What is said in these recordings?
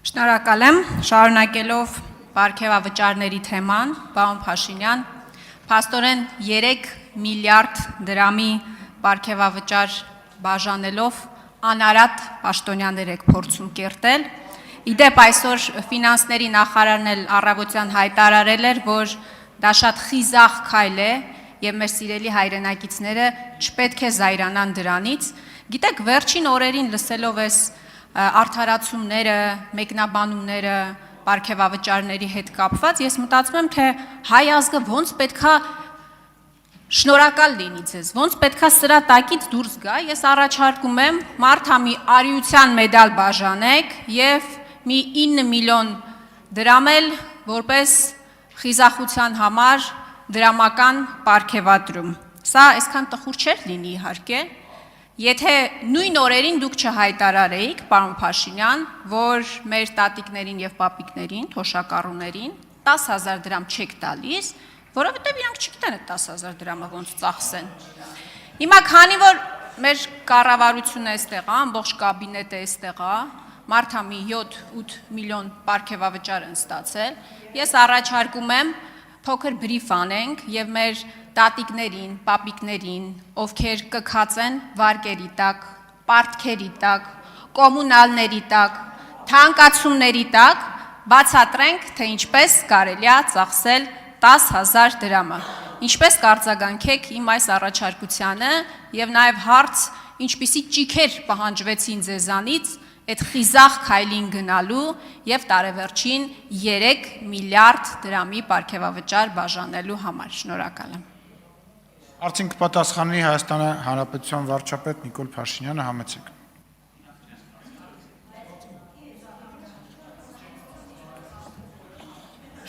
Շնորհակալ եմ, շարունակելով պարգևավճարների թեման, պարոն Փաշինյան, փաստորեն 3 միլիարդ դրամի պարգևավճար բաժանելով անարատ պաշտոնյաներ եք փորձում կերտել։ Իդեպ այսօր ֆինանսների նախարարն էլ առավոտյան հայտարարել էր, որ դա շատ խիզախ քայլ է եւ մեր սիրելի հայրենակիցները չպետք է զայրանան դրանից։ Գիտեք, վերջին օրերին լսելով այս արդարացումները, մեկնաբանումները, պարգևավճարների հետ կապված, ես մտածում եմ, թե հայ ազգը ոնց պետքա շնորհակալ լինի ձեզ, ոնց պետքա սրա տակից դուրս գա։ Ես առաջարկում եմ մարդամի արիության մեդալ բաժանեք եւ մի 9 միլիոն դրամ էլ որպես խիզախության համար դրամական պարգևատրում։ Սա այսքան տխուր չէր լինի իհարկե, եթե նույն օրերին դուք չհայտարարեիք, պարոն Փաշինյան, որ մեր տատիկներին եւ պապիկներին, թոշակառուներին 10,000 դրամ չեք տալիս, որովհետեւ իրանք չգիտեն այդ 10,000 դրամը ոնց ծախսեն։ Հիմա քանի որ մեր կառավարությունը այստեղ է, ամբողջ կաբինետը այստեղ է, մարդամի 7-8 միլիոն պարգևավճար են ստացել, ես առաջարկում եմ փոքր բրիֆ անենք եւ մեր տատիկներին, պապիկներին, ովքեր կքածեն վարկերի տակ, պարտքերի տակ, կոմունալների տակ, թանկացումների տակ, բացատրենք, թե ինչպես կարելի է ծախսել 10,000 դրամը։ Ինչպես կարձագանքեք իմ այս առաջարկությանը եւ նաեւ հարց, ինչպիսի ճիքեր պահանջվեցին ձեզանից այդ խիզախ քայլին գնալու եւ տարեվերջին 3 միլիարդ դրամի պարգևավճար բաժանելու համար։ Շնորհակալ եմ։ Արդյոք կպատասխանի Հայաստանի Հանրապետության վարչապետ Նիկոլ Փաշինյանը, համեցեք։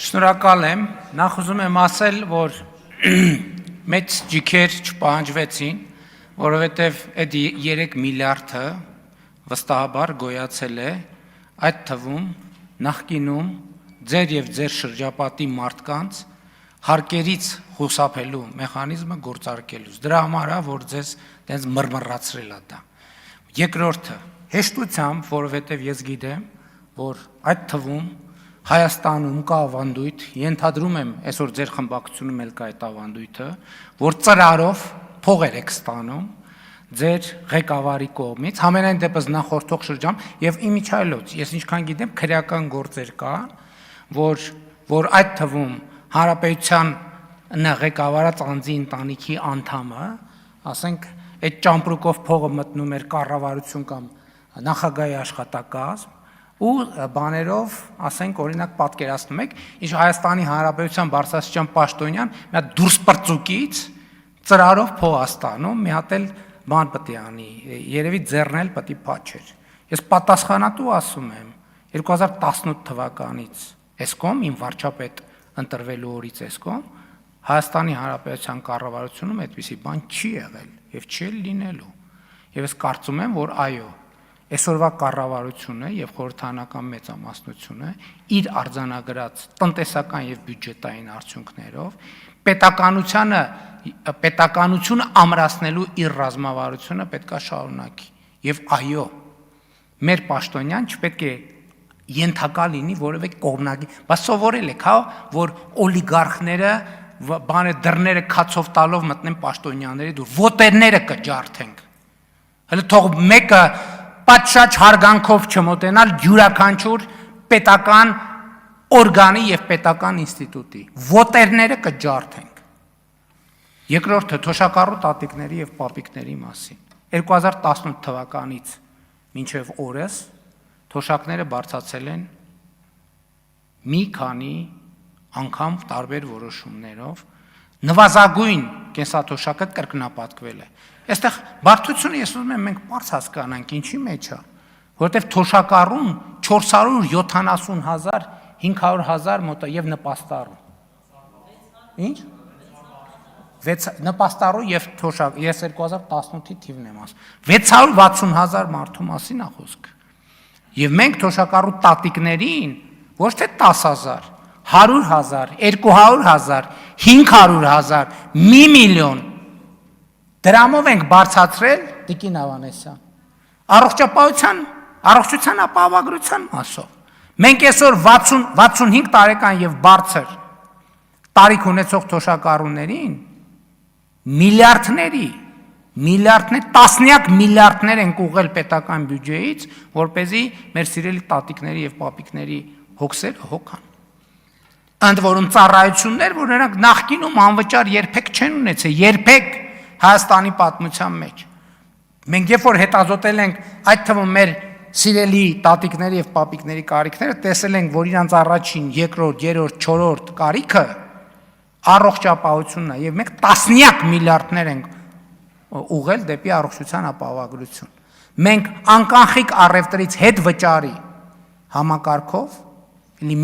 Շնորհակալ եմ, նախ ուզում եմ ասել, որ մեծ ջիքեր չպահանջվեցին, որովհետև այդ 3 միլիարդը վստահաբար գոյացել է, այդ թվում նախկինում ձեր եւ ձեր շրջապատի մարդկանց հարկերից խուսափելու մեխանիզմը գործարկելուց։ Դրա համար է, որ ձեզ տենց մռմռացրել է դա։ Երկրորդը, հեշտությամբ, որովհետև ես գիտեմ, որ այդ թվում Հայաստանում կա ավանդույթ, ենթադրում եմ, այսօր ձեր խմբակցությունում էլ կա այդ ավանդույթը, որ ծրարով փողեր եք ստանում ձեր ղեկավարի կողմից, համենայն դեպս նախորդող շրջան եւ իմիջայլոց, ես ինչքան գիտեմ, քրեական գործեր կան, որ այդ թվում Հանրապետության ղեկավարած անձի ընտանիքի անդամը, ասենք, այդ ճամպրուկով փողը մտնում էր կառավարություն կամ նախագահի աշխատակազմ ու բաներով, ասենք, օրինակ պատկերացնում եք, ինչ Հայաստանի Հանրապետության բարձրաստիճան պաշտոնյան մի հատ դուրս պրծուկից ծրարով փող է ստանում, մի հատ էլ բան պետք է անի, երևի ձեռն էլ պետք է փաչեր։ Ես պատասխանատու ասում եմ, 2018 թվականից էսկոմ իմ վարչապետ ընտրվելու օրից էսկոմ Հայաստանի Հանրապետության կառավարությունում այդպիսի բան չի եղել եւ չի լինելու։ Եվ ես կարծում եմ, որ այո, այսօրվա կառավարությունը եւ խորհրդարանական մեծամասնությունը իր արձանագրած տնտեսական եւ բյուջետային արդյունքներով պետականությունը ամրացնելու իր ռազմավարությունը պետքա շարունակի։ Եվ այո, մեր պաշտոնյան չպետք է ենթակա լինի որևէ կողմնակի, բայց սովորել եք, հա, որ օլիգարխները դռները քացով տալով մտնեն պաշտոնյաների դուր, ոտերները կջարդենք։ Հələ թող մեկը պատշաճ հարգանքով չմոտենալ յուրաքանչյուր պետական օրգանի եւ պետական ինստիտուտի, ոտերները կջարդենք։ Երկրորդը թոշակառու տատիկների եւ պապիկների մասին։ 2018 թվականից մինչև օրս թոշակները բարձրացել են մի քանի անգամ տարբեր որոշումներով, նվազագույն կենսաթոշակը կրկնապատկվել է։ Այստեղ բարդությունը ես ուզում եմ մենք բարձ հասկանանք ինչի մեջ է, որովհետև թոշակառուն 470,000, 500,000 մոտ եւ նպաստառու։ Ինչ? Նպաստառու եւ թոշակ, ես 2018-ի թիվն եմ ասում։ 660,000 մարդու մասին է խոսքը։ Եվ մենք թոշակառու տատիկներին ոչ թե 10,000, 100,000, 200,000, 500,000, 1 միլիոն դրամով ենք բարձրացրել Տիկին Ավանեսյան։ Առողջության ապահովագրության մասով Մենք այսօր 65 տարեկան եւ բարձր տարիք ունեցող թոշակառուներին միլիարդներ, տասնյակ միլիարդներ են ուղղել պետական բյուջեից, որպեսզի մեր սիրելի տատիկների եւ պապիկների հոգսերը հոգան։ Ընդ որում ծառայություններ, որ նրանք նախկինում անվճար երբեք չեն ունեցել, երբեք Հայաստանի պատմության մեջ։ Մենք երբ որ հետազոտել ենք այդ թվում մեր սիրելի տատիկների եւ պապիկների կարիքները, տեսել ենք, որ իրանց առաջին, երկրորդ, երրորդ, չորրորդ կարիքը առողջապահությունն է եւ մենք տասնյակ միլիարդներ ենք ուղղել դեպի առողջության ապահովագրություն։ Մենք անկանխիկ առևտրից հետ վճարի համակարգով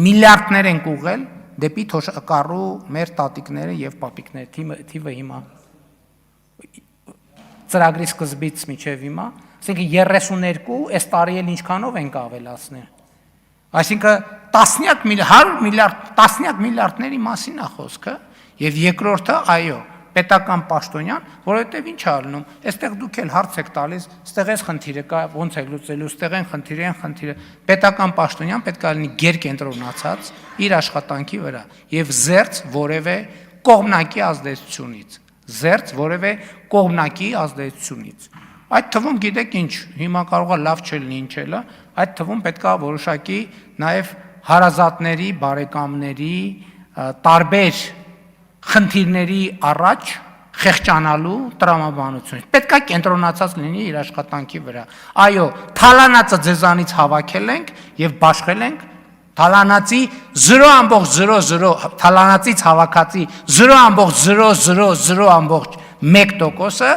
միլիարդներ ենք ուղղել դեպի թոշակառու մեր տատիկները եւ պապիկները, թիվը հիմա ծրագրի սկզբից մինչև հիմա, ասենք 32, այս տարի էլ ինչքանով ենք ավելացնել։ Այսինքն տասնյակ միլիարդների մասին է խոսքը, եւ երկրորդը, այո, պետական պաշտոնյան, որովհետեւ ինչ է ալնում, այստեղ դուք էլ հարց եք տալիս, այստեղ էս խնդիրը կա, ոնց եք լուծելու, այստեղ են խնդիրը, պետական պաշտոնյան պետք է լինի գերկենտրոնացած իր աշխատանքի վրա եւ զերծ որևէ կողմնակի ազդեցությունից, Այդ թվում գիտեք ինչ, հիմա կարող է լավ չլինի, ինչ էլա, այդ թվում պետք է որոշակի նաև հարազատների, բարեկամների, տարբեր խնդիրների առաջ խեղճանալու տրամաբանություն։ Պետք է կենտրոնացած լինի իր աշխատանքի վրա։ Այո, թալանացը ձեզանից հավաքել ենք եւ բաշխել ենք, թալանացի 0.00, թալանացից հավաքածի 0.000.1%-ը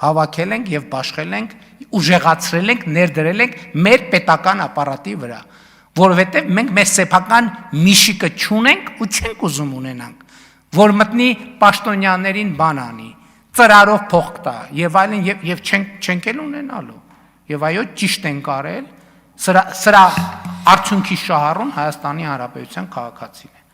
հավաքել ենք եւ բաշխել ենք, ուժեղացրել ենք, ներդրել ենք մեր պետական ապարատի վրա, որովհետեւ մենք մեր սեփական միշիկը չունենք ու չենք ուզում ունենանք, որ մտնի պաշտոնյաներին բան անի, ծրարով փող տա եւ այլն եւ չենք էլ ունենալու։ Եվ այո, ճիշտ ենք արել, սրա արդյունքի շահառուն Հայաստանի Հանրապետության քաղաքացին է։